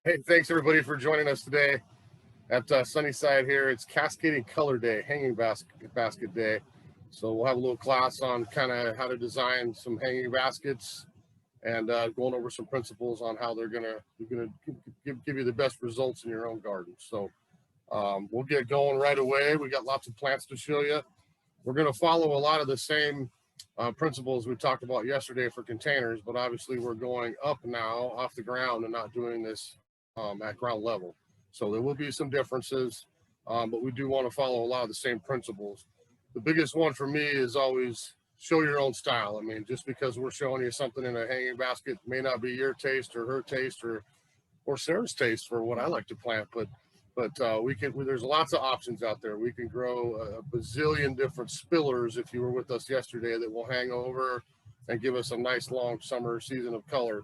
Hey, thanks everybody for joining us today at Sunnyside here. It's Cascading Color Day, Hanging Basket Day. So we'll have a little class on kind of how to design some hanging baskets and going over some principles on how they're gonna give you the best results in your own garden. So we'll get going right away. We got lots of plants to show you. We're going to follow a lot of the same principles we talked about yesterday for containers, but obviously we're going up now off the ground and not doing this at ground level. So there will be some differences, but we do want to follow a lot of the same principles. The biggest one for me is always show your own style. I mean, just because we're showing you something in a hanging basket may not be your taste or her taste or Sarah's taste for what I like to plant, but there's lots of options out there. We can grow a bazillion different spillers if you were with us yesterday that will hang over and give us a nice long summer season of color,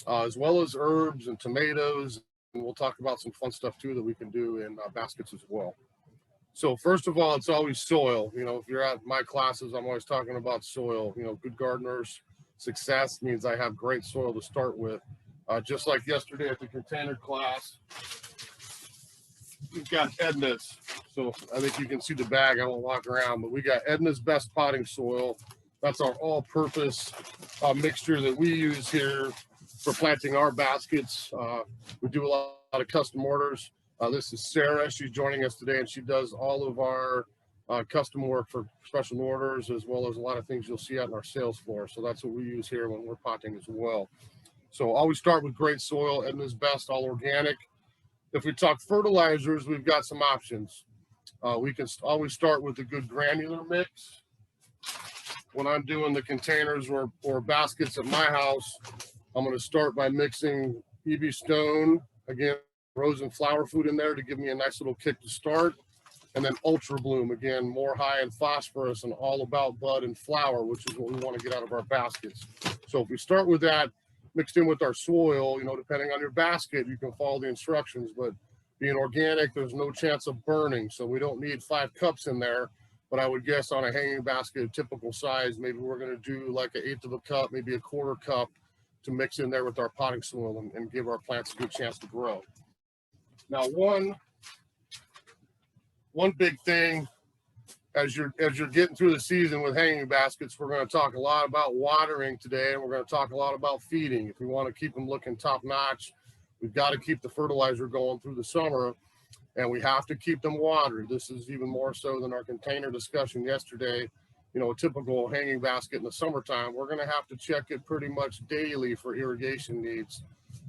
as well as herbs and tomatoes. And we'll talk about some fun stuff too that we can do in baskets as well. So first of all, it's always soil. You know, if you're at my classes, I'm always talking about soil. You know, good gardeners, success means I have great soil to start with. Just like yesterday at the container class, we've got Edna's. So I think you can see the bag. I won't walk around, but we got Edna's Best Potting Soil. That's our all-purpose mixture that we use here for planting our baskets. We do a lot of custom orders. This is Sarah. She's joining us today, and she does all of our custom work for special orders, as well as a lot of things you'll see out in our sales floor. So that's what we use here when we're potting as well. So always start with great soil, Edna's Best, all organic. If we talk fertilizers, we've got some options. We can always start with a good granular mix. When I'm doing the containers or baskets at my house, I'm going to start by mixing EB Stone, again, rose and flower food in there to give me a nice little kick to start. And then Ultra Bloom, again, more high in phosphorus and all about bud and flower, which is what we want to get out of our baskets. So if we start with that, mixed in with our soil, you know, depending on your basket, you can follow the instructions, but being organic, there's no chance of burning. So we don't need 5 cups in there, but I would guess on a hanging basket, typical size, maybe we're going to do like an 1/8 of a cup, maybe a 1/4 cup to mix in there with our potting soil and give our plants a good chance to grow. Now, one big thing as you're getting through the season with hanging baskets, we're going to talk a lot about watering today, and we're going to talk a lot about feeding. If we want to keep them looking top notch, we've got to keep the fertilizer going through the summer, and we have to keep them watered. This is even more so than our container discussion yesterday. You know, a typical hanging basket in the summertime, we're going to have to check it pretty much daily for irrigation needs.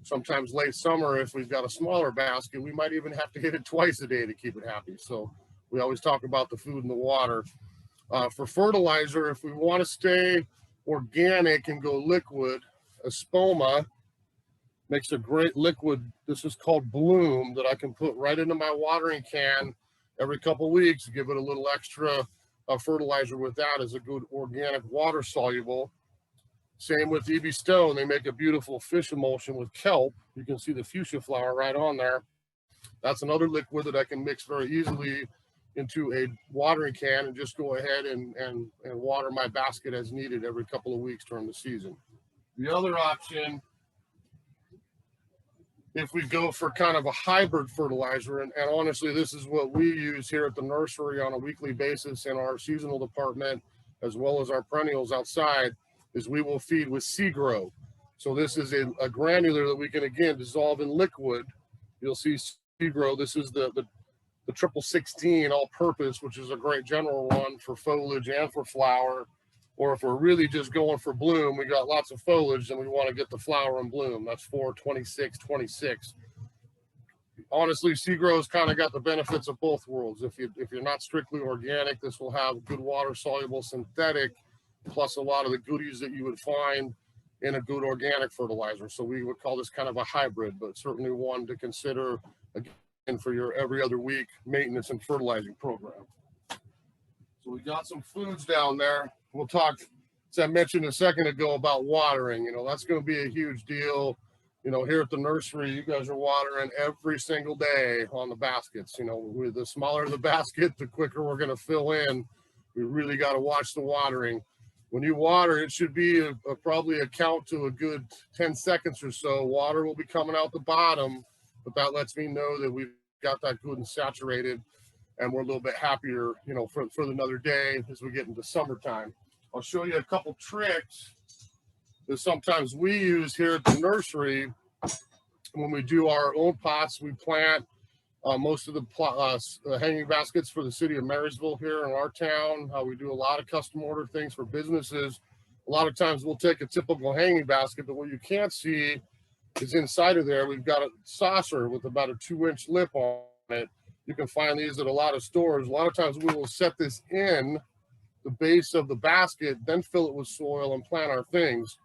Sometimes late summer, if we've got a smaller basket, we might even have to hit it twice a day to keep it happy. So we always talk about the food and the water. For fertilizer, if we want to stay organic and go liquid, Espoma makes a great liquid. This is called Bloom that I can put right into my watering can every couple of weeks, give it a little extra fertilizer with that as a good organic water soluble. Same with EB Stone. They make a beautiful fish emulsion with kelp. You can see the fuchsia flower right on there. That's another liquid that I can mix very easily into a watering can and just go ahead and water my basket as needed every couple of weeks during the season. The other option, if we go for kind of a hybrid fertilizer, and honestly, this is what we use here at the nursery on a weekly basis in our seasonal department, as well as our perennials outside, is we will feed with Seagrow. So this is a granular that we can, again, dissolve in liquid. You'll see Seagrow. This is the 1616 all-purpose, which is a great general one for foliage and for flower. Or if we're really just going for bloom, we got lots of foliage and we want to get the flower and bloom. That's 42626. Honestly, Seagrow's kind of got the benefits of both worlds. If you're not strictly organic, this will have good water soluble synthetic, plus a lot of the goodies that you would find in a good organic fertilizer. So we would call this kind of a hybrid, but certainly one to consider again for your every other week maintenance and fertilizing program. So we got some foods down there. We'll talk, as I mentioned a second ago, about watering. You know, that's going to be a huge deal. You know, here at the nursery, you guys are watering every single day on the baskets. You know, the smaller the basket, the quicker we're going to fill in. We really got to watch the watering. When you water, it should be probably a count to a good 10 seconds or so. Water will be coming out the bottom but that lets me know that we've got that good and saturated, and we're a little bit happier, you know, for another day as we get into summertime. I'll show you a couple tricks that sometimes we use here at the nursery. When we do our own pots, we plant most of the hanging baskets for the city of Marysville here in our town. We do a lot of custom order things for businesses. A lot of times we'll take a typical hanging basket, but what you can't see is inside of there, we've got a saucer with about a 2-inch lip on it. You can find these at a lot of stores. A lot of times we will set this in the base of the basket, then fill it with soil and plant our things.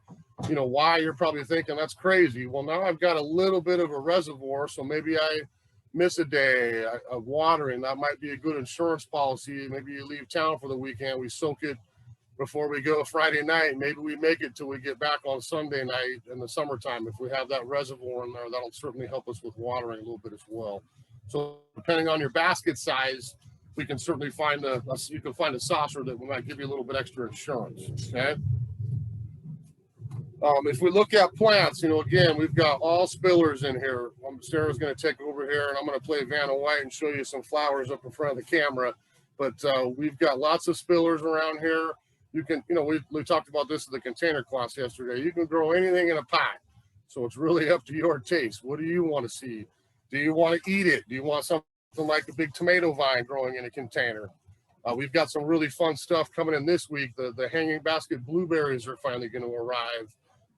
You know why? You're probably thinking that's crazy. Well, now I've got a little bit of a reservoir, so maybe I miss a day of watering. That might be a good insurance policy. Maybe you leave town for the weekend, we soak it before we go Friday night. Maybe we make it till we get back on Sunday night in the summertime. If we have that reservoir in there, that'll certainly help us with watering a little bit as well. So depending on your basket size, we can certainly find you can find a saucer that might give you a little bit extra insurance. Okay. If we look at plants, you know, again, we've got all spillers in here. Sarah's going to take over here, and I'm going to play Vanna White and show you some flowers up in front of the camera. But we've got lots of spillers around here. You can, you know, we talked about this in the container class yesterday. You can grow anything in a pot. So it's really up to your taste. What do you want to see? Do you want to eat it? Do you want something like a big tomato vine growing in a container? We've got some really fun stuff coming in this week. The hanging basket blueberries are finally going to arrive.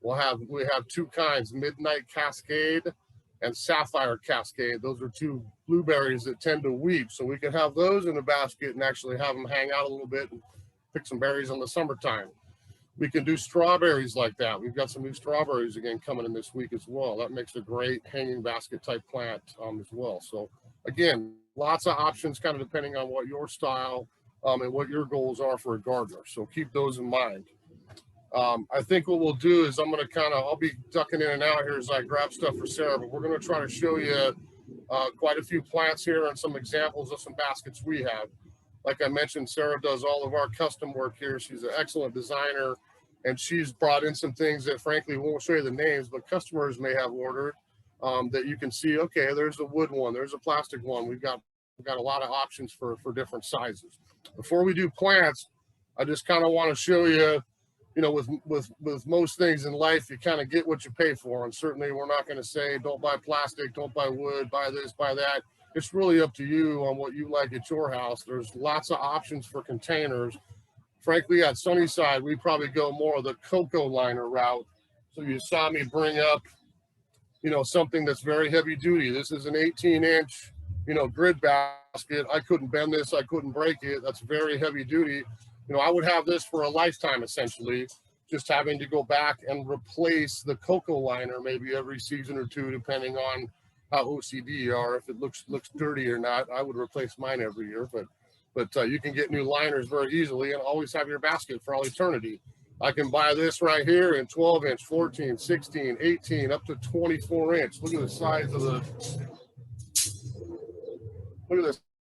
We have 2 kinds, Midnight Cascade and Sapphire Cascade. Those are 2 blueberries that tend to weep. So we can have those in the basket and actually have them hang out a little bit and pick some berries in the summertime. We can do strawberries like that. We've got some new strawberries again coming in this week as well. That makes a great hanging basket type plant as well. So again, lots of options kind of depending on what your style and what your goals are for a gardener. So keep those in mind. I think what we'll do is I'll be ducking in and out here as I grab stuff for Sarah, but we're going to try to show you quite a few plants here and some examples of some baskets we have. Like I mentioned, Sarah does all of our custom work here. She's an excellent designer, and she's brought in some things that frankly won't show you the names, but customers may have ordered that you can see, okay, there's a wood one, there's a plastic one. We've got a lot of options for different sizes. Before we do plants, I just kind of want to show you, you know, with most things in life, you kind of get what you pay for. And certainly we're not going to say, don't buy plastic, don't buy wood, buy this, buy that. It's really up to you on what you like at your house. There's lots of options for containers. Frankly, at Sunnyside, we probably go more of the cocoa liner route. So you saw me bring up, you know, something that's very heavy duty. This is an 18-inch, you know, grid basket. I couldn't bend this, I couldn't break it. That's very heavy duty. You know, I would have this for a lifetime, essentially, just having to go back and replace the cocoa liner maybe every season or 2, depending on how OCD you are. If it looks dirty or not, I would replace mine every year. But you can get new liners very easily and always have your basket for all eternity. I can buy this right here in 12-inch, 14, 16, 18, up to 24-inch. Look at the size of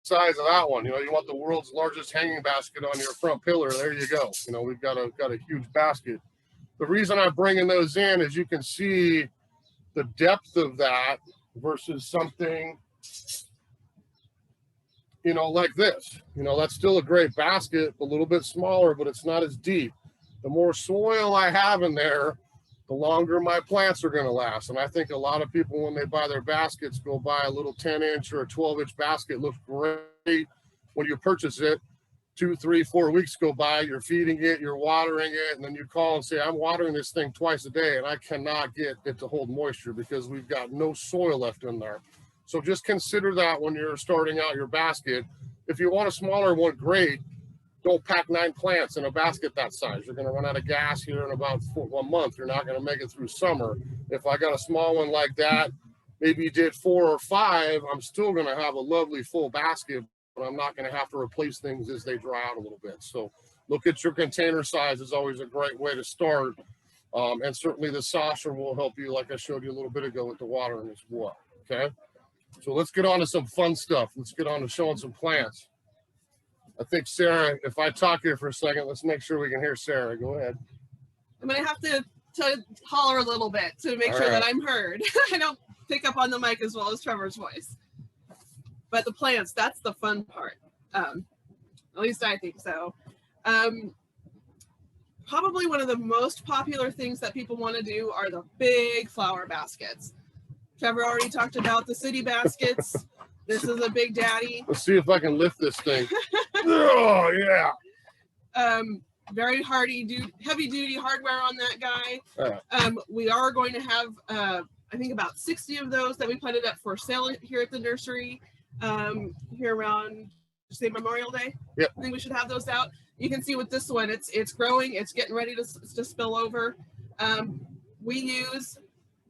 size of that one. You know, you want the world's largest hanging basket on your front pillar. There you go. You know, we've got a huge basket. The reason I'm bringing those in is you can see the depth of that versus something, you know, like this. You know, that's still a great basket, a little bit smaller, but it's not as deep. The more soil I have in there, the longer my plants are going to last. And I think a lot of people, when they buy their baskets, go buy a little 10-inch or a 12-inch basket. Looks great when you purchase it. 2, 3, 4 weeks go by, you're feeding it, you're watering it, and then you call and say, I'm watering this thing twice a day and I cannot get it to hold moisture because we've got no soil left in there. So just consider that when you're starting out your basket. If you want a smaller one, great. Don't pack 9 plants in a basket that size. You're going to run out of gas here in about 1 month. You're not going to make it through summer. If I got a small one like that, maybe you did 4 or 5, I'm still going to have a lovely full basket, but I'm not going to have to replace things as they dry out a little bit. So look at your container size is always a great way to start. And certainly the saucer will help you, like I showed you a little bit ago, with the watering as well. Okay. So let's get on to some fun stuff. Let's get on to showing some plants. I think Sarah, if I talk here for a second, let's make sure we can hear Sarah. Go ahead. I'm going to have to holler a little bit to make sure that I'm heard. pick up on the mic as well as Trevor's voice. But the plants, that's the fun part. At least I think so. Probably one of the most popular things that people want to do are the big flower baskets. Trevor already talked about the city baskets. This is a big daddy. Let's see if I can lift this thing. Oh, yeah. Very heavy duty hardware on that guy. We are going to have, I think about 60 of those that we planted up for sale here at the nursery here around, say, Memorial Day. Yep. I think we should have those out. You can see with this one, it's growing, it's getting ready to spill over. We use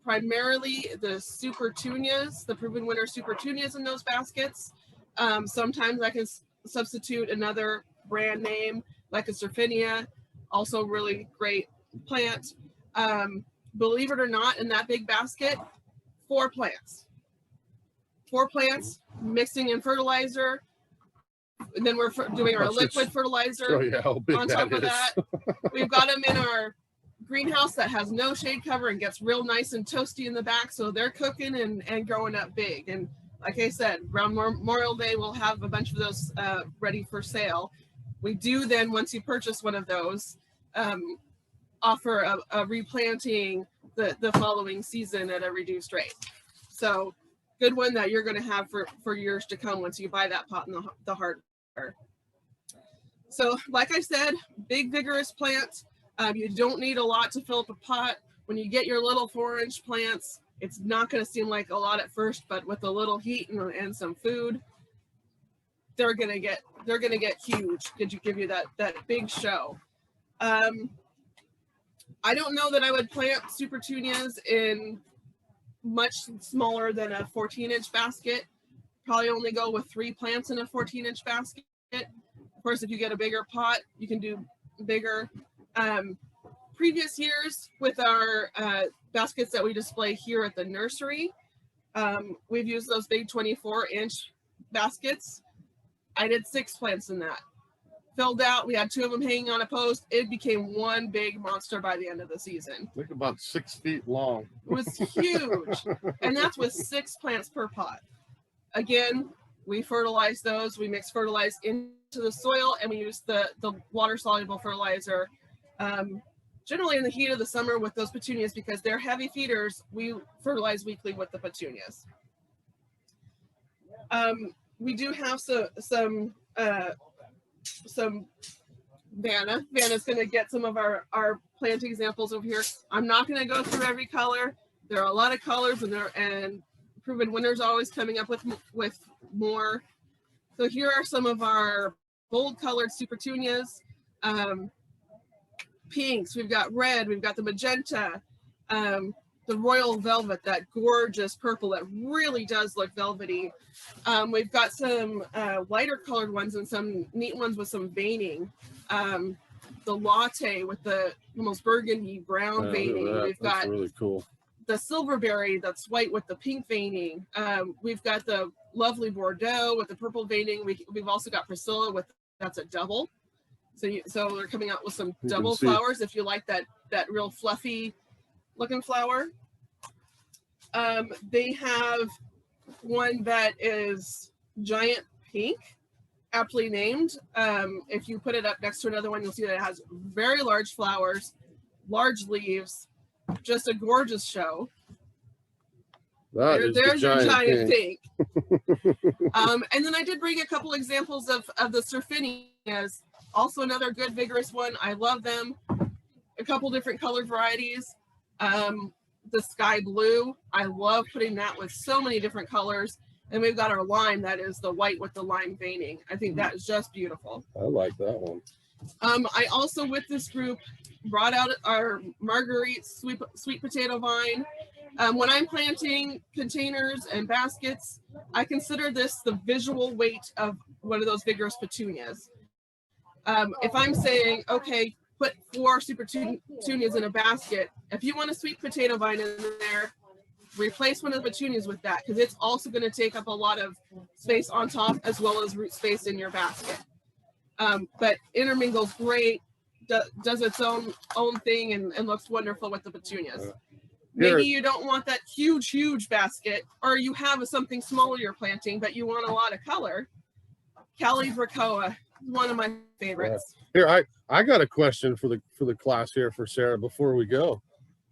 primarily the Super Tunias, the Proven Winner Super Tunias in those baskets. Sometimes I can substitute another brand name like a Surfinia, also really great plant. Believe it or not, in that big basket, 4 plants. 4 plants, mixing in fertilizer, and then we're doing our liquid fertilizer on top of that. We've got them in our greenhouse that has no shade cover and gets real nice and toasty in the back, so they're cooking and growing up big. And like I said, around Memorial Day, we'll have a bunch of those ready for sale. We do then, once you purchase one of those, offer a replanting the following season at a reduced rate. So good one that you're going to have for years to come once you buy that pot and the hardware. So like I said, big vigorous plants. You don't need a lot to fill up a pot. When you get your little 4-inch plants, it's not going to seem like a lot at first, but with a little heat and some food, they're going to get huge. Could you give you that big show? I don't know that I would plant Super Tunias in much smaller than a 14-inch basket. Probably only go with 3 plants in a 14-inch basket. Of course, if you get a bigger pot, you can do bigger. Previous years with our baskets that we display here at the nursery, we've used those big 24-inch baskets. I did 6 plants in that. Filled out, we had 2 of them hanging on a post. It became one big monster by the end of the season. Look, about 6 feet long. It was huge. And that's with 6 plants per pot. Again, we fertilize those. We mix fertilize into the soil, and we use the water-soluble fertilizer. Generally in the heat of the summer with those petunias, because they're heavy feeders, we fertilize weekly with the petunias. We do have some Vanna. Vanna's going to get some of our plant examples over here. I'm not going to go through every color. There are a lot of colors, and Proven Winners always coming up with more. So here are some of our bold colored Super Tunias. Pinks, we've got red, we've got the magenta, the royal velvet, that gorgeous purple that really does look velvety. We've got some lighter colored ones and some neat ones with some veining. The latte with the almost burgundy brown veining. We've got really cool. The silverberry that's white with the pink veining. We've got the lovely Bordeaux with the purple veining. We've also got Priscilla with, that's a double. So they're coming out with some double flowers if you like that real fluffy looking flower. They have one that is giant pink, aptly named. If you put it up next to another one, you'll see that it has very large flowers, large leaves, just a gorgeous show. There's your giant pink. And then I did bring a couple examples of the Surfinias. Also another good vigorous one. I love them. A couple different color varieties. The sky blue, I love putting that with so many different colors. And we've got our lime, that is the white with the lime veining. I think that is just beautiful. I like that one. I also, with this group, brought out our Marguerite sweet potato vine. When I'm planting containers and baskets, I consider this the visual weight of one of those vigorous petunias. If I'm saying, okay, put 4 super petunias in a basket, if you want a sweet potato vine in there, replace one of the petunias with that, because it's also going to take up a lot of space on top as well as root space in your basket. But intermingles great, does its own thing, and looks wonderful with the petunias. Maybe you don't want that huge basket, or you have something smaller you're planting, but you want a lot of color. Calibrachoa, one of my favorites. Here, I got a question for the class here for Sarah before we go.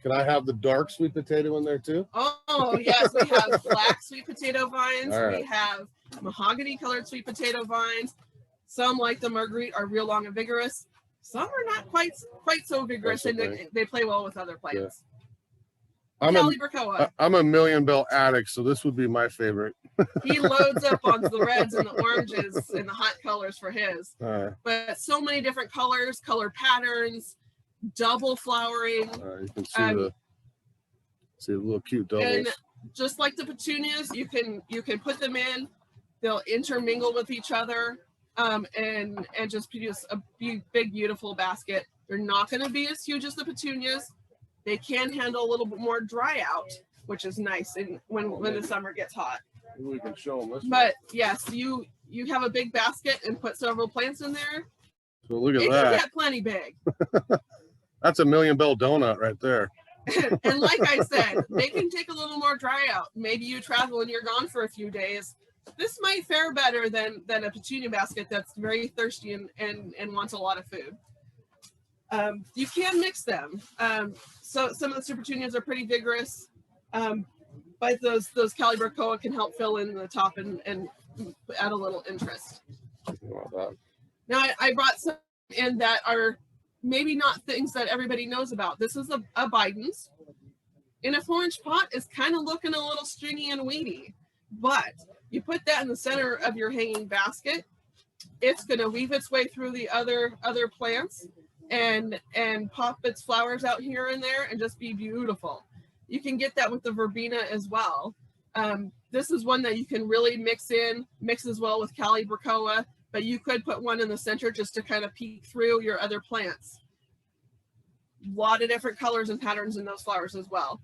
Can I have the dark sweet potato in there too? Oh yes, we have black sweet potato vines. Right. We have mahogany colored sweet potato vines. Some, like the Marguerite, are real long and vigorous. Some are not quite so vigorous, and they play well with other plants. Yeah. I'm a Million Bell addict, so this would be my favorite. He loads up on the reds and the oranges and the hot colors for his. But so many different colors, color patterns, double flowering. You can see the little cute doubles. And just like the petunias, you can put them in. They'll intermingle with each other, and just produce a big beautiful basket. They're not going to be as huge as the petunias. They can handle a little bit more dry out, which is nice when the summer gets hot. We can show them this. But yes, you have a big basket and put several plants in there. So look at that. It can get plenty big. That's a Million Bell donut right there. And like I said, they can take a little more dry out. Maybe you travel and you're gone for a few days. This might fare better than a petunia basket that's very thirsty and wants a lot of food. You can mix them. So some of the super petunias are pretty vigorous, but those Calibrachoa can help fill in the top and add a little interest. Now I brought some in that are maybe not things that everybody knows about. This is a Biden's. In a 4-inch pot is kind of looking a little stringy and weedy, but you put that in the center of your hanging basket, it's going to weave its way through the other plants and pop its flowers out here and there and just be beautiful. You can get that with the verbena as well. This is one that you can really mix as well with Calibrachoa, but you could put one in the center just to kind of peek through your other plants. A lot of different colors and patterns in those flowers as well.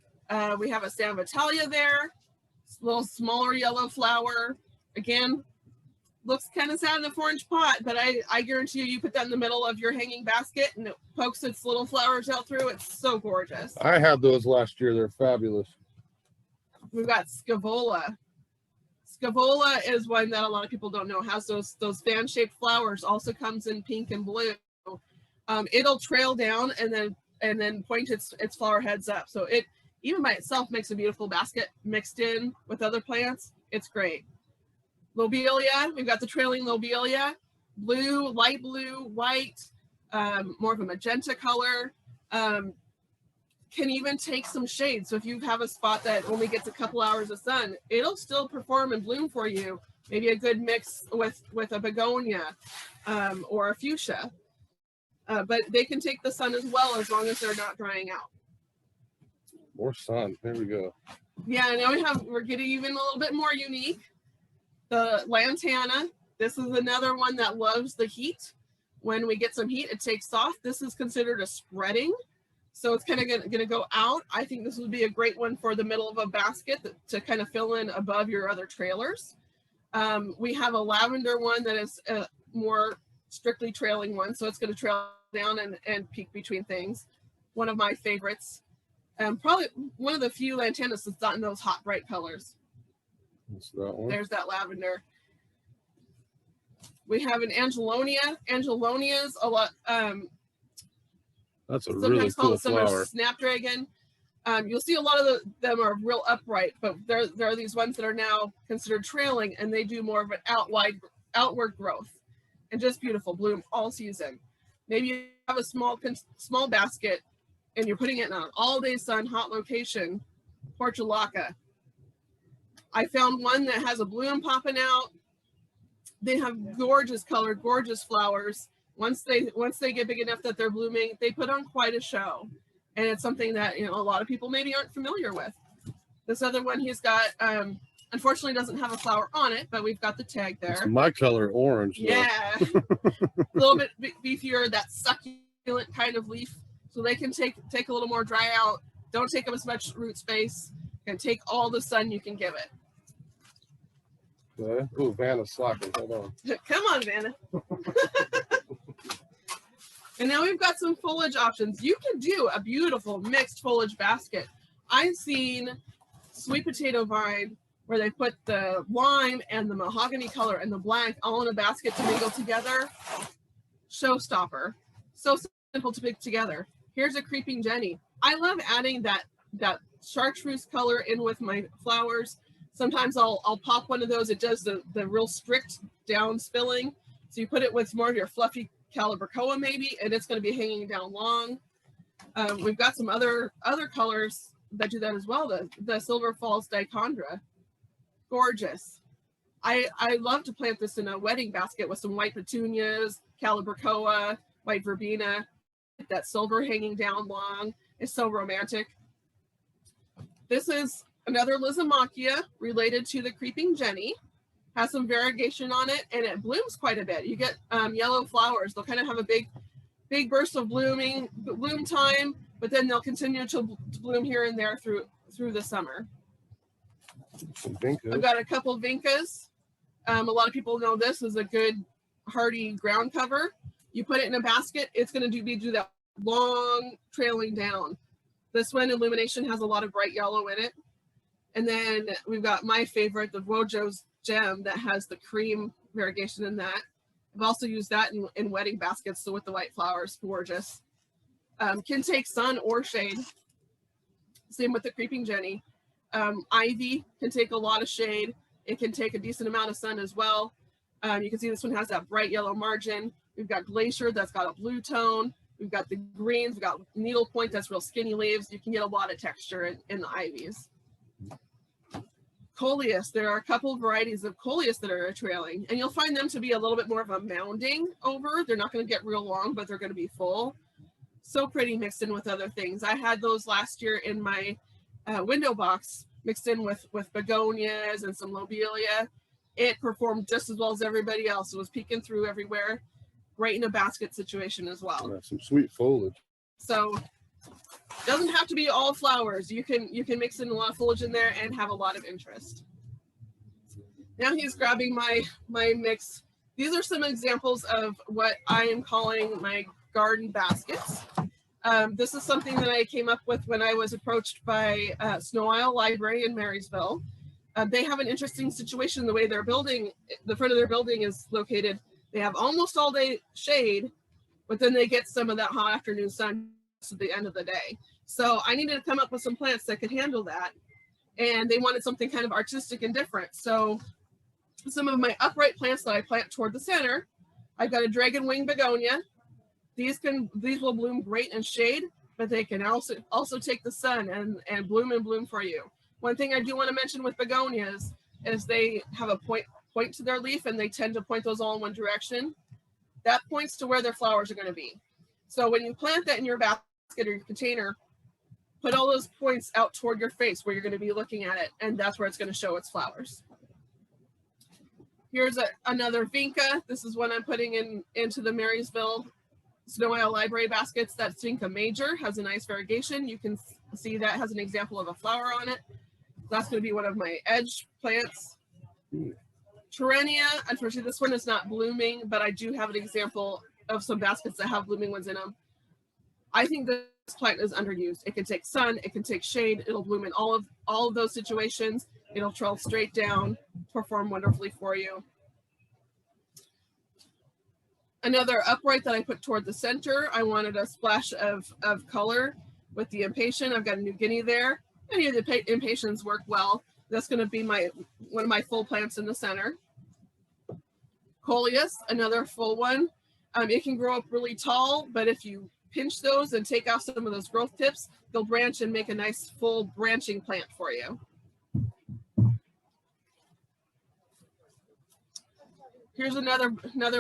We have a San Vitalia there, a little smaller yellow flower. Again, looks kind of sad in a 4-inch pot, but I guarantee you put that in the middle of your hanging basket and it pokes its little flowers out through. It's so gorgeous. I had those last year. They're fabulous. We've got Scaevola. Scaevola is one that a lot of people don't know. It has those fan-shaped flowers. Also comes in pink and blue. It'll trail down and then point its flower heads up. So it even by itself makes a beautiful basket mixed in with other plants. It's great. Lobelia, we've got the trailing lobelia, blue, light blue, white, more of a magenta color. Can even take some shade. So if you have a spot that only gets a couple hours of sun, it'll still perform and bloom for you. Maybe a good mix with a begonia or a fuchsia. But they can take the sun as well as long as they're not drying out. More sun. There we go. Yeah, now we're getting even a little bit more unique. The lantana. This is another one that loves the heat. When we get some heat, it takes off. This is considered a spreading. So it's kind of going to go out. I think this would be a great one for the middle of a basket to kind of fill in above your other trailers. We have a lavender one that is a more strictly trailing one. So it's going to trail down and peek between things. One of my favorites. Probably one of the few lantanas that's not in those hot, bright colors. That's that one. There's that lavender. We have an Angelonia. Angelonias, a lot. That's a really cool flower. Snapdragon. You'll see a lot of them are real upright, but there are these ones that are now considered trailing, and they do more of an outward growth, and just beautiful, bloom all season. Maybe you have a small basket, and you're putting it in an all-day sun, hot location. Portulaca. I found one that has a bloom popping out. They have gorgeous color, gorgeous flowers. Once they get big enough that they're blooming, they put on quite a show. And it's something that, a lot of people maybe aren't familiar with. This other one he's got, unfortunately doesn't have a flower on it, but we've got the tag there. It's my color, orange. Yeah. A little bit beefier, that succulent kind of leaf. So they can take a little more dry out. Don't take up as much root space. And take all the sun you can give it. Okay. Ooh, Vanna's slacking. Hold on. Come on, Vanna. And now we've got some foliage options. You can do a beautiful mixed foliage basket. I've seen sweet potato vine where they put the lime and the mahogany color and the black all in a basket to mingle together. Showstopper. So simple to pick together. Here's a creeping Jenny. I love adding that chartreuse color in with my flowers. Sometimes I'll pop one of those. It does the real strict down spilling. So you put it with more of your fluffy calibrachoa maybe, and it's going to be hanging down long. We've got some other colors that do that as well. The Silver Falls dichondra. Gorgeous. I love to plant this in a wedding basket with some white petunias, calibrachoa, white verbena. That silver hanging down long is so romantic. This is another Lysimachia related to the creeping Jenny. Has some variegation on it, and it blooms quite a bit. You get yellow flowers. They'll kind of have a big burst of bloom time, but then they'll continue to bloom here and there through the summer. I've got a couple of vincas. A lot of people know this is a good hardy ground cover. You put it in a basket, it's going to do that long trailing down. This one, Illumination, has a lot of bright yellow in it. And then we've got my favorite, the Wojo's Gem, that has the cream variegation in that. I've also used that in wedding baskets, so with the white flowers, gorgeous. Can take sun or shade. Same with the creeping Jenny. Ivy can take a lot of shade. It can take a decent amount of sun as well. You can see this one has that bright yellow margin. We've got Glacier that's got a blue tone. We've got the greens. We've got Needlepoint that's real skinny leaves. You can get a lot of texture in the ivies. Coleus, there are a couple of varieties of Coleus that are trailing, and you'll find them to be a little bit more of a mounding over. They're not going to get real long, but they're going to be full. So pretty mixed in with other things. I had those last year in my window box mixed in with begonias and some lobelia. It performed just as well as everybody else. It was peeking through everywhere. Great in a basket situation as well. Yeah, some sweet foliage. So doesn't have to be all flowers. You can mix in a lot of foliage in there and have a lot of interest. Now he's grabbing my mix. These are some examples of what I am calling my garden baskets. This is something that I came up with when I was approached by Snow Isle Library in Marysville. They have an interesting situation. The way their building, the front of their building is located, they have almost all day shade, but then they get some of that hot afternoon sun at the end of the day. So I needed to come up with some plants that could handle that. And they wanted something kind of artistic and different. So some of my upright plants that I plant toward the center, I've got a dragon wing begonia. These will bloom great in shade, but they can also take the sun and bloom for you. One thing I do want to mention with begonias is they have a point to their leaf, and they tend to point those all in one direction. That points to where their flowers are going to be. So when you plant that in your basket or your container, put all those points out toward your face where you're going to be looking at it, and that's where it's going to show its flowers. Here's another vinca. This is one I'm putting into the Marysville Snow Isle Library baskets. That's vinca major, has a nice variegation. You can see that has an example of a flower on it. That's going to be one of my edge plants. Terenia, unfortunately this one is not blooming, but I do have an example of some baskets that have blooming ones in them. I think this plant is underused. It can take sun, it can take shade, it'll bloom in all of those situations. It'll trail straight down, perform wonderfully for you. Another upright that I put toward the center, I wanted a splash of color with the impatient. I've got a New Guinea there. Any of the impatiens work well. That's going to be one of my full plants in the center. Coleus, another full one. It can grow up really tall, but if you pinch those and take off some of those growth tips, they'll branch and make a nice full branching plant for you. Here's another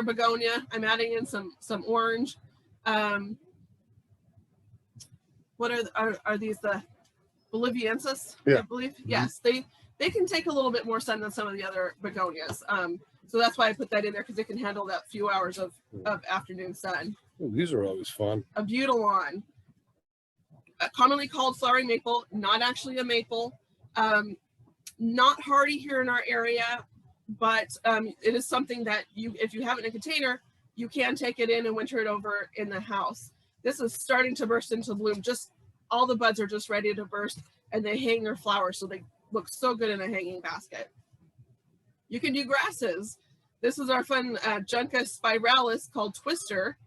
begonia. I'm adding in some orange. What are these? The Boliviensis, yeah. I believe. Mm-hmm. Yes, they can take a little bit more sun than some of the other begonias. So that's why I put that in there, because it can handle that few hours of afternoon sun. Oh, these are always fun. A Butilon, commonly called flowering maple, not actually a maple. Not hardy here in our area, but it is something that if you have it in a container, you can take it in and winter it over in the house. This is starting to burst into bloom. Just all the buds are just ready to burst. and they hang their flowers, so they look so good in a hanging basket. You can do grasses. This is our fun Juncus spiralis called Twister,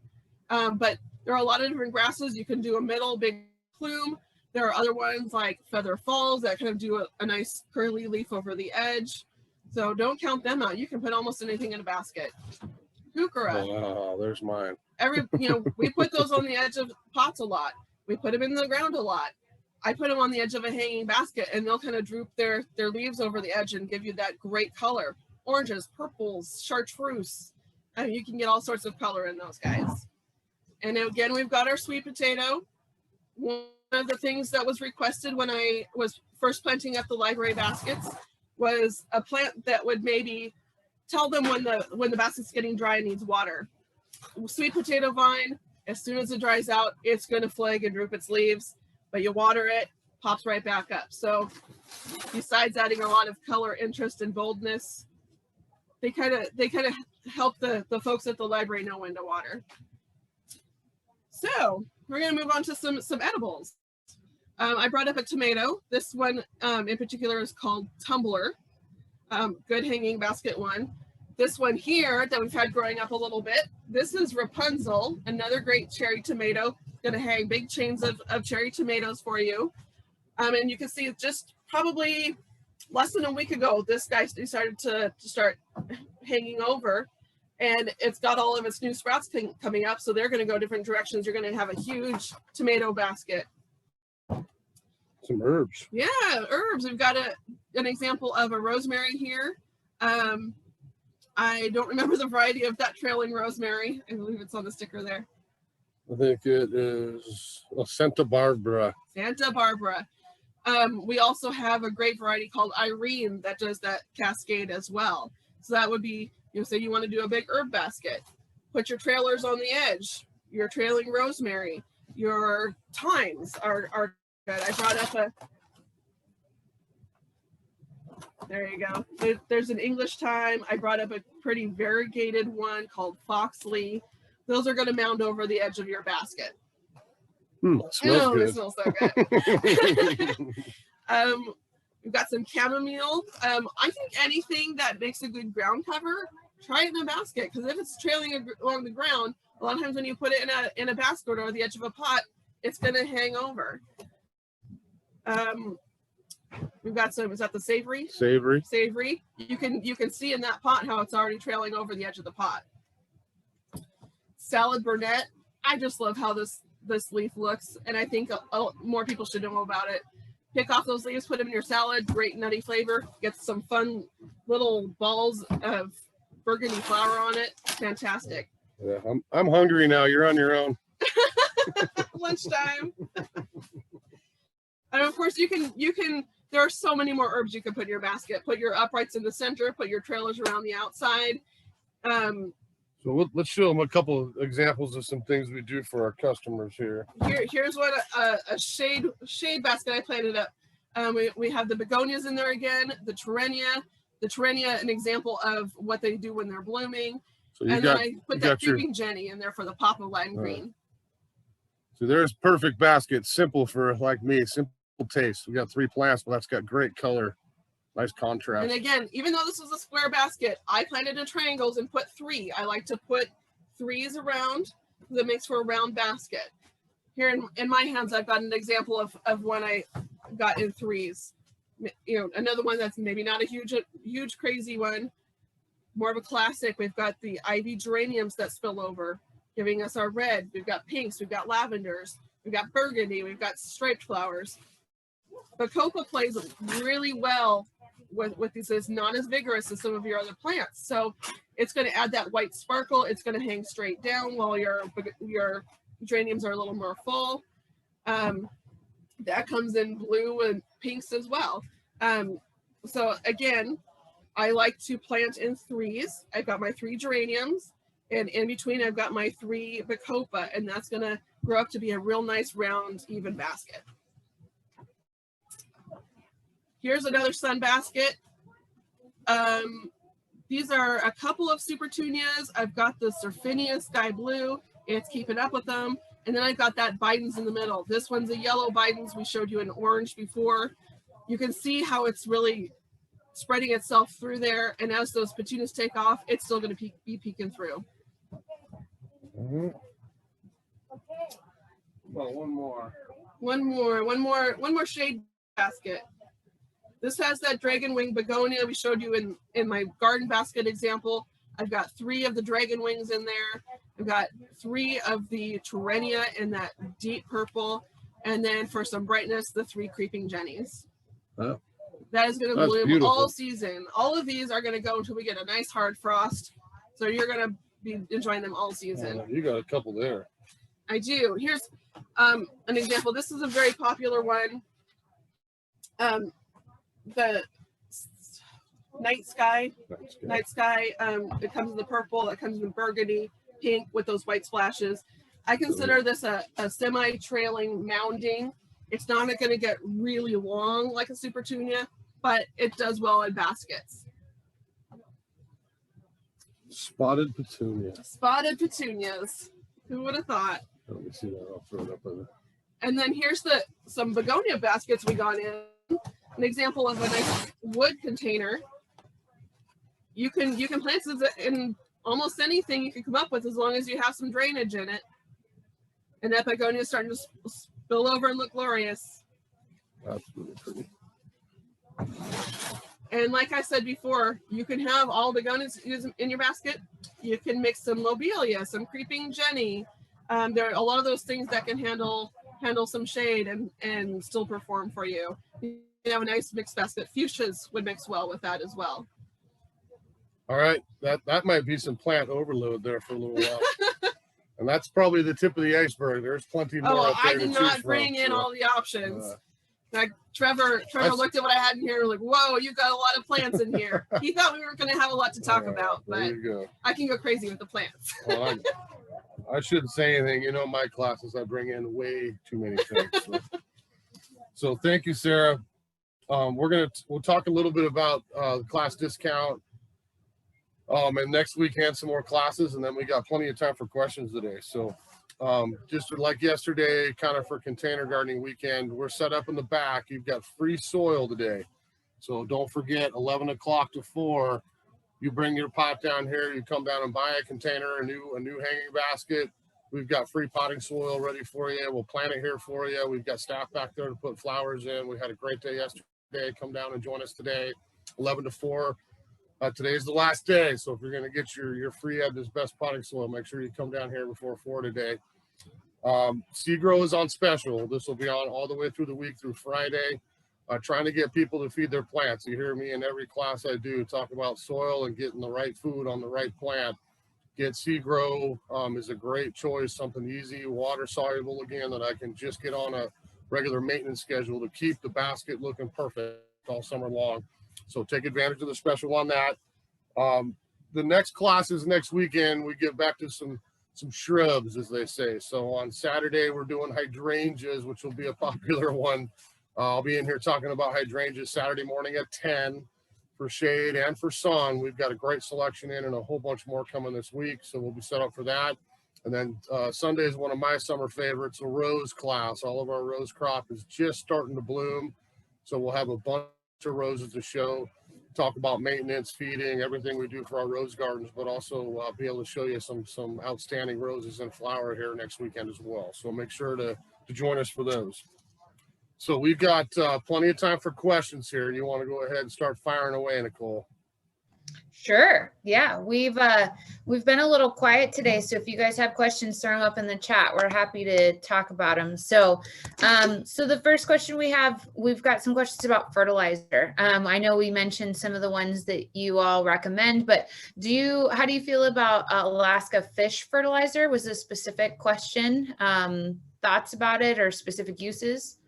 but there are a lot of different grasses. You can do a middle big plume. There are other ones like Feather Falls that kind of do a nice curly leaf over the edge. So don't count them out. You can put almost anything in a basket. Heuchera. Oh, there's mine. We put those on the edge of pots a lot. We put them in the ground a lot. I put them on the edge of a hanging basket, and they'll kind of droop their leaves over the edge and give you that great color. Oranges, purples, chartreuse. You can get all sorts of color in those guys. And again, we've got our sweet potato. One of the things that was requested when I was first planting up the library baskets was a plant that would maybe tell them when the basket's getting dry and needs water. Sweet potato vine, as soon as it dries out, it's going to flag and droop its leaves, but you water it, pops right back up. So besides adding a lot of color, interest, and boldness, they kind of help the folks at the library know when to water. So we're going to move on to some edibles. I brought up a tomato. This one in particular is called Tumbler. Good hanging basket one. This one here that we've had growing up a little bit, this is Rapunzel, another great cherry tomato. Going to hang big chains of cherry tomatoes for you. And you can see just probably less than a week ago, this guy decided to start hanging over, and it's got all of its new sprouts coming up. So they're going to go different directions. You're going to have a huge tomato basket. Some herbs. Yeah, herbs. We've got an example of a rosemary here. I don't remember the variety of that trailing rosemary. I believe it's on the sticker there. I think it is Santa Barbara. Santa Barbara. We also have a great variety called Irene that does that cascade as well. So that would be, say you want to do a big herb basket. Put your trailers on the edge. Your trailing rosemary. Your thymes are good. I brought up there you go. There's an English thyme. I brought up a pretty variegated one called Foxley. Those are going to mound over the edge of your basket. It smells good. It smells so good. We've got some chamomile. I think anything that makes a good ground cover, try it in a basket, because if it's trailing along the ground, a lot of times when you put it in a basket or the edge of a pot, it's going to hang over. We've got some, is that the savory? Savory. You can see in that pot how it's already trailing over the edge of the pot. Salad Burnet. I just love how this leaf looks, and I think more people should know about it. Pick off those leaves, put them in your salad. Great nutty flavor. Get some fun little balls of burgundy flour on it. Fantastic. Yeah, I'm hungry now. You're on your own. Lunchtime. And of course, you can. There are so many more herbs you can put in your basket. Put your uprights in the center. Put your trailers around the outside. So let's show them a couple of examples of some things we do for our customers here. Here's what a shade basket I planted up. We have the begonias in there again. The Terenia, an example of what they do when they're blooming. So then I put that creeping Jenny in there for the pop of lime green. So there's perfect basket. Simple for like me. Simple taste. We got 3 plants, but that's got great color. Nice contrast. And again, even though this was a square basket, I planted in triangles and put 3. I like to put 3s around. That makes for a round basket. Here in my hands, I've got an example of one I got in 3s. Another one that's maybe not a huge crazy one, more of a classic. We've got the ivy geraniums that spill over, giving us our red. We've got pinks, we've got lavenders, we've got burgundy, we've got striped flowers. Bacopa plays really well with these. It's not as vigorous as some of your other plants, so it's going to add that white sparkle. It's going to hang straight down while your geraniums are a little more full. That comes in blue and pinks as well. So again, I like to plant in 3s. I've got my 3 geraniums, and in between I've got my 3 Bacopa, and that's going to grow up to be a real nice round even basket. Here's another sun basket. These are a couple of super tunias. I've got the Surfinia Sky Blue. It's keeping up with them. And then I've got that Biden's in the middle. This one's a yellow Biden's. We showed you an orange before. You can see how it's really spreading itself through there. And as those petunias take off, it's still going to be peeking through. Well, one more shade basket. This has that dragon wing begonia we showed you in my garden basket example. I've got 3 of the dragon wings in there. I've got 3 of the Terenia in that deep purple. And then for some brightness, the 3 creeping jennies. Oh, that is going to bloom beautiful. All season. All of these are going to go until we get a nice hard frost. So you're going to be enjoying them all season. You got a couple there. I do. Here's an example. This is a very popular one. The night sky. It comes in the purple. It comes in burgundy, pink with those white splashes. I consider this a semi-trailing mounding. It's not going to get really long like a supertunia, but it does well in baskets. Spotted petunia. Spotted petunias. Who would have thought? Let me see that. I'll throw it up in there. And then here's some begonia baskets we got in. An example of a nice wood container. You can plant this in almost anything you can come up with as long as you have some drainage in it. And that begonia is starting to spill over and look glorious. That's really pretty. And like I said before, you can have all begonias in your basket. You can mix some lobelia, some creeping jenny. There are a lot of those things that can handle some shade and still perform for you. You have a nice mixed basket. Fuchsias would mix well with that as well. All right, that might be some plant overload there for a little while. And that's probably the tip of the iceberg. There's plenty more out there. I did not bring in all the options. Like Trevor looked at what I had in here and was like, whoa, you've got a lot of plants in here. He thought we were going to have a lot to talk about, but I can go crazy with the plants. Well, I shouldn't say anything. You know, my classes, I bring in way too many things. So thank you, Sarah. We'll talk a little bit about the class discount. And next week, and some more classes, and then we got plenty of time for questions today. So just like yesterday, kind of for container gardening weekend, we're set up in the back. You've got free soil today. So don't forget, 11 o'clock to 4, you bring your pot down here, you come down and buy a container, a new hanging basket. We've got free potting soil ready for you. We'll plant it here for you. We've got staff back there to put flowers in. We had a great day yesterday. Come down and join us today, 11 to 4. Today's the last day, so if you're going to get your free Edna's Best potting soil, make sure you come down here before 4 today. Seed Grow is on special. This will be on all the way through the week through Friday. Trying to get people to feed their plants. You hear me in every class I do talk about soil and getting the right food on the right plant. Get Seed Grow is a great choice, something easy, water soluble again, that I can just get on a regular maintenance schedule to keep the basket looking perfect all summer long. So take advantage of the special on that. The next class is next weekend. We get back to some shrubs, as they say. So on Saturday, we're doing hydrangeas, which will be a popular one. I'll be in here talking about hydrangeas Saturday morning at 10 for shade and for sun. We've got a great selection in and a whole bunch more coming this week. So we'll be set up for that. And then Sunday is one of my summer favorites, a rose class. All of our rose crop is just starting to bloom. So we'll have a bunch of roses to show, talk about maintenance, feeding, everything we do for our rose gardens, but also be able to show you some outstanding roses in flower here next weekend as well. So make sure to join us for those. So we've got plenty of time for questions here. You want to go ahead and start firing away, Nicole? Sure. Yeah, we've been a little quiet today, so if you guys have questions, throw them up in the chat. We're happy to talk about them. So, so the first question we've got some questions about fertilizer. I know we mentioned some of the ones that you all recommend, but how do you feel about Alaska fish fertilizer? Was a specific question. Thoughts about it or specific uses?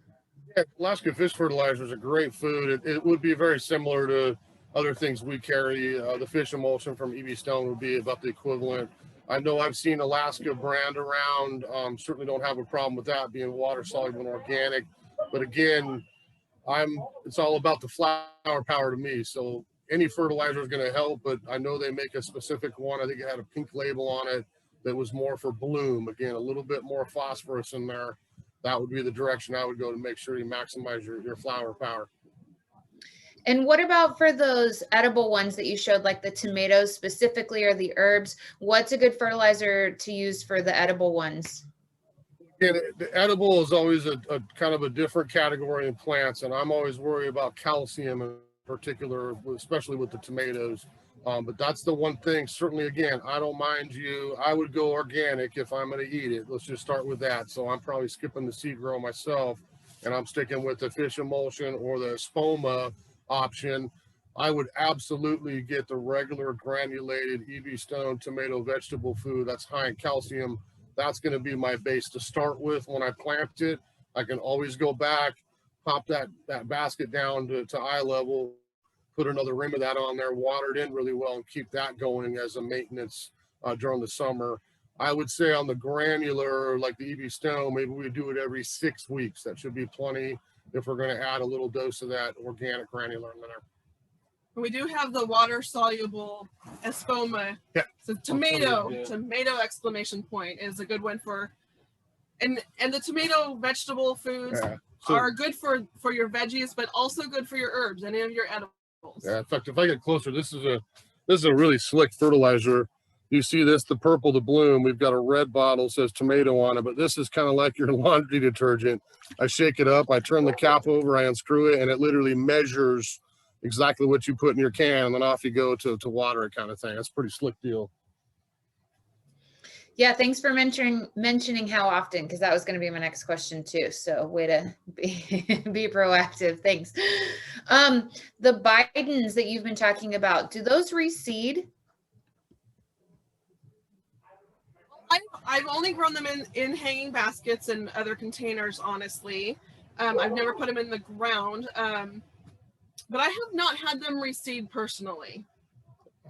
Yeah, Alaska fish fertilizer is a great food. It would be very similar to other things we carry. The fish emulsion from EB Stone would be about the equivalent. I know I've seen Alaska brand around. Certainly don't have a problem with that being water soluble and organic. But again, it's all about the flower power to me. So any fertilizer is going to help, but I know they make a specific one. I think it had a pink label on it. that was more for bloom. Again, a little bit more phosphorus in there. That would be the direction I would go to make sure you maximize your flower power. And what about for those edible ones that you showed, like the tomatoes specifically, or the herbs? What's a good fertilizer to use for the edible ones? And the edible is always a kind of a different category in plants, and I'm always worried about calcium in particular, especially with the tomatoes. But that's the one thing. Certainly, again, I don't mind you. I would go organic if I'm going to eat it. Let's just start with that. So I'm probably skipping the seed grow myself, and I'm sticking with the fish emulsion or the spoma option. I would absolutely get the regular granulated EB Stone tomato vegetable food that's high in calcium. That's going to be my base to start with. When I plant it, I can always go back, pop that basket down to eye level, put another rim of that on there, water it in really well, and keep that going as a maintenance during the summer. I would say on the granular, like the EB Stone, maybe we do it every 6 weeks. That should be plenty if we're going to add a little dose of that organic granular in there. We do have the water soluble espoma. Yeah. So tomato exclamation point is a good one for, and the tomato vegetable foods are good for your veggies, but also good for your herbs, any of your edibles. Yeah, in fact, if I get closer, this is a really slick fertilizer. You see this, the purple, the bloom. We've got a red bottle, says tomato on it, but this is kind of like your laundry detergent. I shake it up, I turn the cap over, I unscrew it, and it literally measures exactly what you put in your can, and then off you go to water it, kind of thing. That's a pretty slick deal. Yeah, thanks for mentioning how often, because that was going to be my next question too. So way to be proactive. Thanks. The Bidens that you've been talking about, do those reseed? I've only grown them in hanging baskets and other containers, honestly. I've never put them in the ground, but I have not had them reseed personally.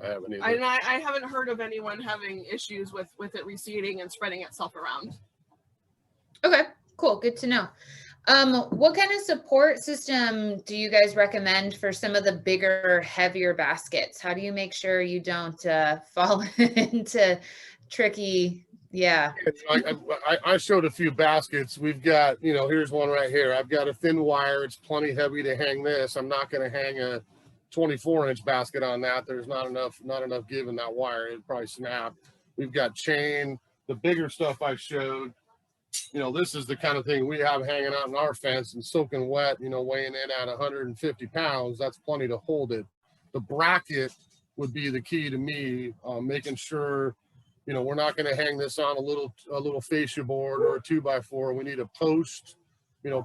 I haven't either. I haven't heard of anyone having issues with it reseeding and spreading itself around. Okay, cool. Good to know. What kind of support system do you guys recommend for some of the bigger, heavier baskets? How do you make sure you don't fall into tricky? Yeah. I showed a few baskets. We've got, here's one right here. I've got a thin wire. It's plenty heavy to hang this. I'm not going to hang a 24-inch basket on that. There's not enough give in that wire. It'd probably snap. We've got chain. The bigger stuff I showed, this is the kind of thing we have hanging out in our fence and soaking wet, weighing in at 150 pounds. That's plenty to hold it. The bracket would be the key to me, making sure, we're not going to hang this on a little fascia board or a 2x4. We need a post,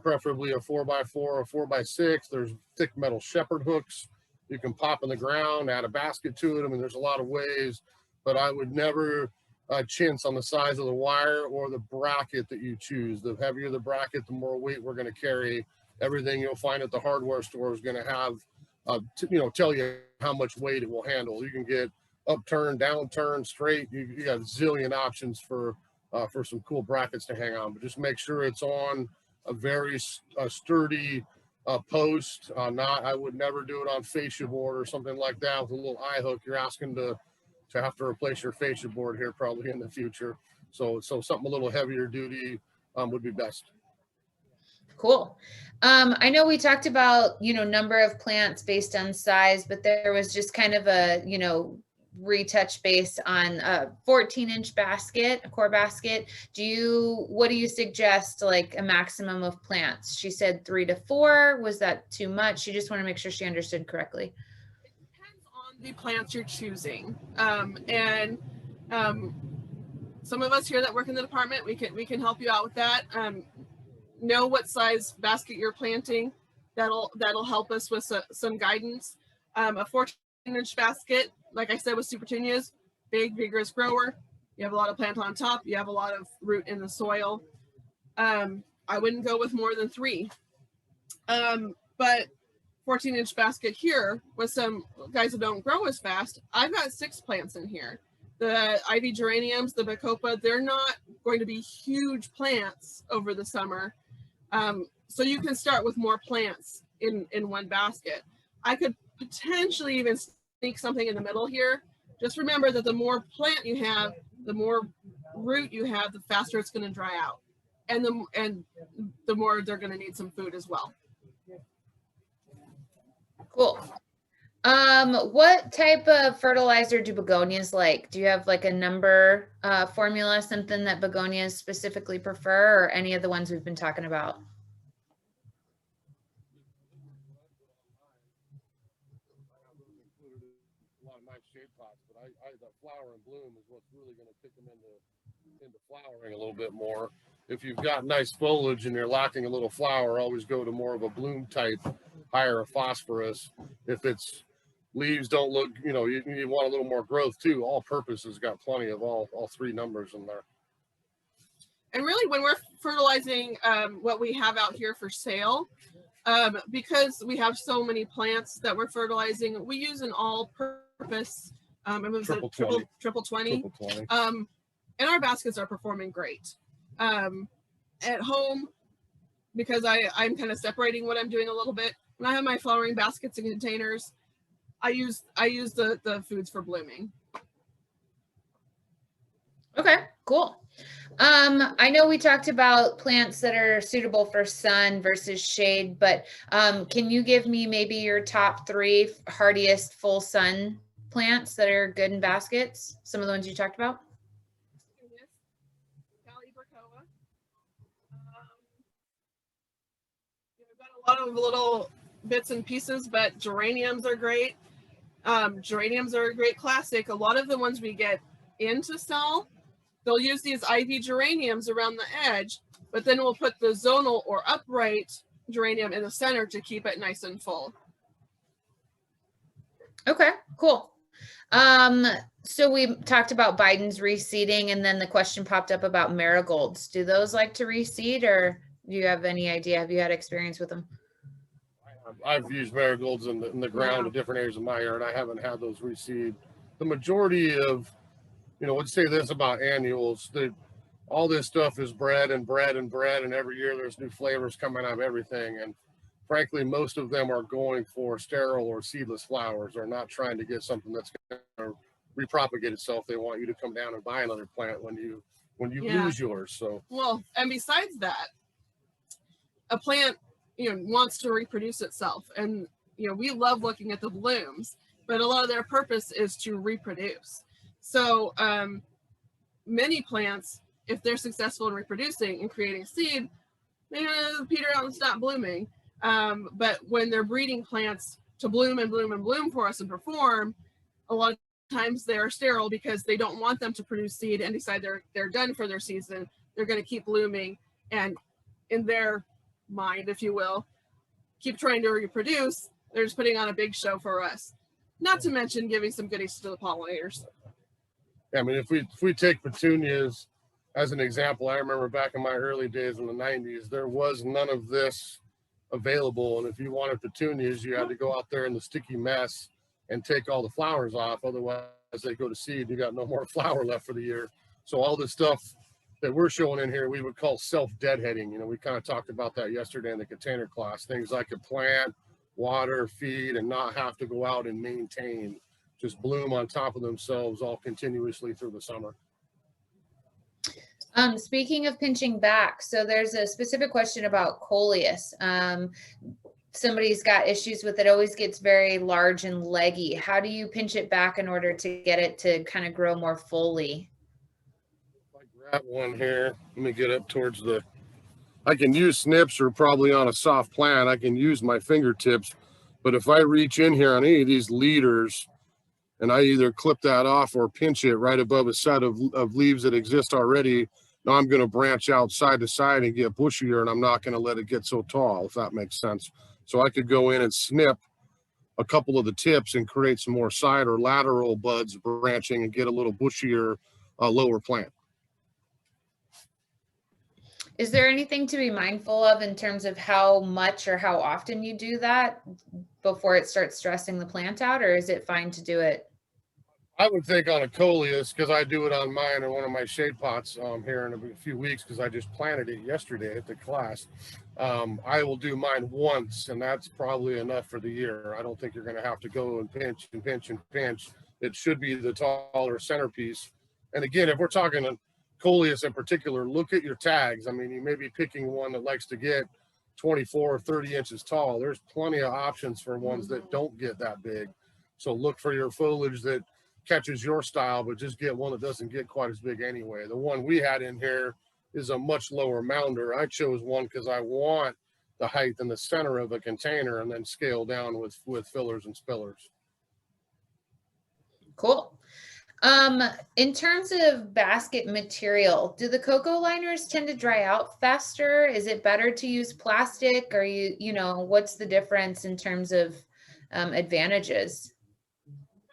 preferably a 4x4 or 4x6. There's thick metal shepherd hooks you can pop in the ground, add a basket to it. I mean, there's a lot of ways, but I would never chintz on the size of the wire or the bracket that you choose. The heavier the bracket, the more weight we're going to carry. Everything you'll find at the hardware store is going to have, tell you how much weight it will handle. You can get upturn, downturn, straight. You got a zillion options for some cool brackets to hang on, but just make sure it's on a very sturdy post. I would never do it on fascia board or something like that with a little eye hook. You're asking to have to replace your fascia board here probably in the future. So something a little heavier duty would be best. Cool. I know we talked about, number of plants based on size, but there was just kind of a, retouch base on a 14-inch basket, a core basket. What do you suggest, like a maximum of plants? She said 3 to 4. Was that too much? She just want to make sure she understood correctly. It depends on the plants you're choosing. Some of us here that work in the department, we can help you out with that. Know what size basket you're planting. That'll help us with some guidance. A 14-inch basket, like I said, with super petunias, big, vigorous grower. You have a lot of plant on top. You have a lot of root in the soil. I wouldn't go with more than 3. But 14-inch basket here with some guys that don't grow as fast, I've got 6 plants in here. The ivy geraniums, the bacopa, they're not going to be huge plants over the summer. So you can start with more plants in one basket. I could potentially even sneak something in the middle here. Just remember that the more plant you have, the more root you have, the faster it's going to dry out, and the more they're going to need some food as well. Cool. What type of fertilizer do begonias like? Do you have like a number formula, something that begonias specifically prefer, or any of the ones we've been talking about? A lot of nice shade pots, but the flower and bloom is what's really going to kick them into flowering a little bit more. If you've got nice foliage and you're lacking a little flower, always go to more of a bloom type, higher phosphorus. If it's leaves don't look, you know, you want a little more growth too. All purpose has got plenty of all three numbers in there. And really, when we're fertilizing what we have out here for sale, because we have so many plants that we're fertilizing, we use an all-purpose triple 20. And our baskets are performing great. At home, because I'm kind of separating what I'm doing a little bit. When I have my flowering baskets and containers, I use the foods for blooming. Okay, cool. I know we talked about plants that are suitable for sun versus shade, but can you give me maybe your top 3 hardiest full sun plants that are good in baskets? Some of the ones you talked about? We've got a lot of little bits and pieces, but geraniums are great. Geraniums are a great classic. A lot of the ones we get in to sell, they'll use these ivy geraniums around the edge, but then we'll put the zonal or upright geranium in the center to keep it nice and full. Okay, cool. So we talked about Biden's reseeding, and then the question popped up about marigolds. Do those like to reseed, or do you have any idea? Have you had experience with them? I've used marigolds in the ground in different areas of my yard. I haven't had those reseed. The majority of, you know, let's say this about annuals, all this stuff is bred, and every year there's new flavors coming out of everything. And frankly, most of them are going for sterile or seedless flowers. They're not trying to get something that's going to repropagate itself. They want you to come down and buy another plant when you lose yours. So well, and besides that, a plant, you know, wants to reproduce itself, and you know, we love looking at the blooms, but a lot of their purpose is to reproduce. So many plants, if they're successful in reproducing and creating seed, they peter out and stop blooming. But when they're breeding plants to bloom and bloom and bloom for us and perform, a lot of times they're sterile because they don't want them to produce seed and decide they're done for their season. They're going to keep blooming, and in their mind, if you will, keep trying to reproduce. They're just putting on a big show for us, not to mention giving some goodies to the pollinators. I mean, if we take petunias as an example, I remember back in my early days in the 90s, there was none of this available. And if you wanted petunias, you had to go out there in the sticky mess and take all the flowers off. Otherwise, they go to seed. You got no more flower left for the year. So all this stuff that we're showing in here, we would call self-deadheading. You know, we kind of talked about that yesterday in the container class. Things like a plant, water, feed, and not have to go out and maintain. Just bloom on top of themselves all continuously through the summer. Speaking of pinching back, so there's a specific question about coleus. Somebody's got issues with it, always gets very large and leggy. How do you pinch it back in order to get it to kind of grow more fully? If I grab one here, let me get up towards I can use snips, or probably on a soft plant, I can use my fingertips. But if I reach in here on any of these leaders, and I either clip that off or pinch it right above a set of leaves that exist already, now I'm going to branch out side to side and get bushier, and I'm not going to let it get so tall, if that makes sense. So I could go in and snip a couple of the tips and create some more side or lateral buds branching and get a little bushier, lower plant. Is there anything to be mindful of in terms of how much or how often you do that before it starts stressing the plant out, or is it fine to do it? I would think on a coleus, because I do it on mine in one of my shade pots here in a few weeks, because I just planted it yesterday at the class. I will do mine once, and that's probably enough for the year. I don't think you're going to have to go and pinch and pinch and pinch. It should be the taller centerpiece. And again, if we're talking coleus in particular, look at your tags. I mean, you may be picking one that likes to get 24 or 30 inches tall. There's plenty of options for ones that don't get that big. So look for your foliage that catches your style, but just get one that doesn't get quite as big anyway. The one we had in here is a much lower mounder. I chose one because I want the height in the center of a container and then scale down with fillers and spillers. Cool. In terms of basket material, do the cocoa liners tend to dry out faster? Is it better to use plastic? Or you know, what's the difference in terms of advantages?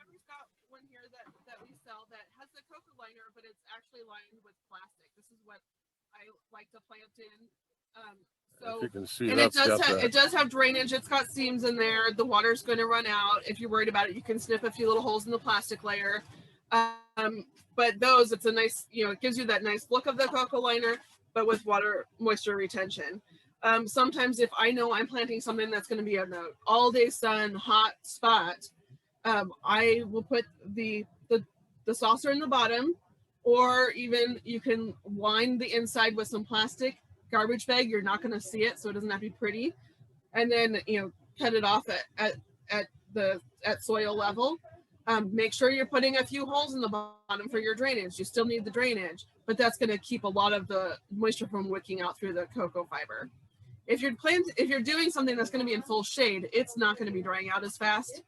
We've got one here that we sell that has the cocoa liner, but it's actually lined with plastic. This is what I like to plant in. If you can see, and it does have drainage. It's got seams in there. The water's going to run out. If you're worried about it, you can snip a few little holes in the plastic layer. But those, it's a nice, you know, it gives you that nice look of the cocoa liner, but with water moisture retention. Sometimes if I know I'm planting something that's going to be in the all day sun, hot spot, I will put the saucer in the bottom, or even you can line the inside with some plastic garbage bag. You're not going to see it, so it doesn't have to be pretty. And then, you know, cut it off at soil level. Make sure you're putting a few holes in the bottom for your drainage. You still need the drainage, but that's going to keep a lot of the moisture from wicking out through the cocoa fiber. If you're doing something that's going to be in full shade, it's not going to be drying out as fast.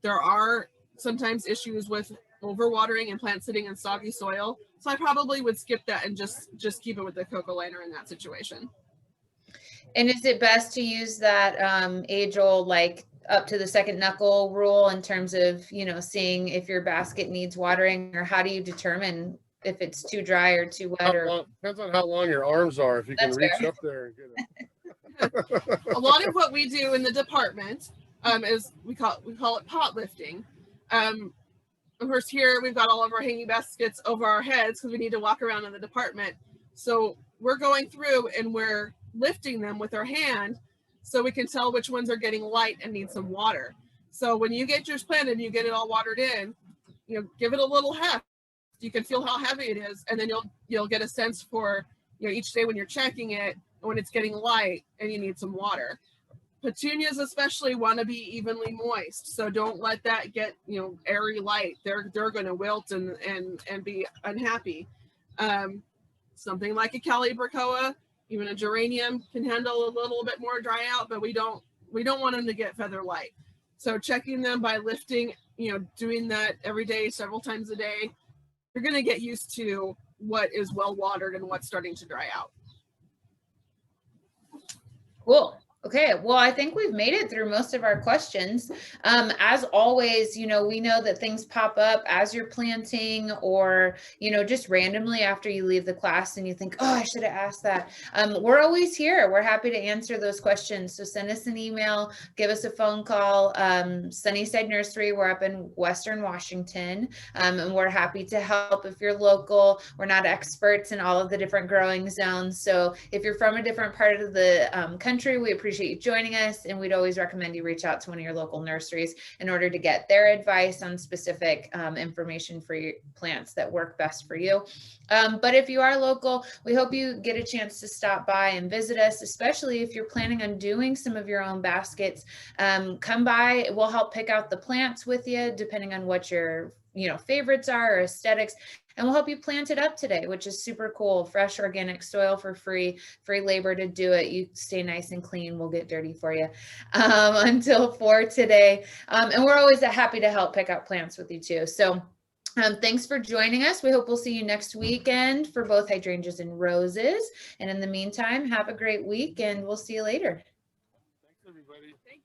There are sometimes issues with overwatering and plants sitting in soggy soil, so I probably would skip that and just keep it with the cocoa liner in that situation. And is it best to use that age-old, like, up to the second knuckle rule in terms of, you know, seeing if your basket needs watering, or how do you determine if it's too dry or too wet? Or depends on how long your arms are. If you can reach up there and get it. A lot of what we do in the department is we call it pot lifting. Of course, here we've got all of our hanging baskets over our heads because we need to walk around in the department. So we're going through and we're lifting them with our hand, so we can tell which ones are getting light and need some water. So when you get yours planted and you get it all watered in, you know, give it a little heft. You can feel how heavy it is, and then you'll get a sense for, you know, each day when you're checking it, when it's getting light and you need some water. Petunias especially want to be evenly moist, so don't let that get, you know, airy light. They're going to wilt and be unhappy. Something like a calibrachoa, even a geranium, can handle a little bit more dry out, but we don't want them to get feather light. So checking them by lifting, you know, doing that every day, several times a day, you're going to get used to what is well watered and what's starting to dry out. cool. Okay, well, I think we've made it through most of our questions. As always, you know, we know that things pop up as you're planting, or, you know, just randomly after you leave the class and you think, oh, I should have asked that. We're always here. We're happy to answer those questions. So send us an email, give us a phone call. Sunnyside Nursery, we're up in Western Washington, and we're happy to help if you're local. We're not experts in all of the different growing zones. So if you're from a different part of the country, we appreciate you joining us, and we'd always recommend you reach out to one of your local nurseries in order to get their advice on specific information for your plants that work best for you. But if you are local, we hope you get a chance to stop by and visit us, especially if you're planning on doing some of your own baskets. Come by, we'll help pick out the plants with you depending on what your favorites are or aesthetics, and we'll help you plant it up today, which is super cool. Fresh organic soil for free labor to do it. You stay nice and clean. We'll get dirty for you until 4 today. And we're always happy to help pick out plants with you too. So thanks for joining us. We hope we'll see you next weekend for both hydrangeas and roses. And in the meantime, have a great week, and we'll see you later. Thanks, everybody. Thank you.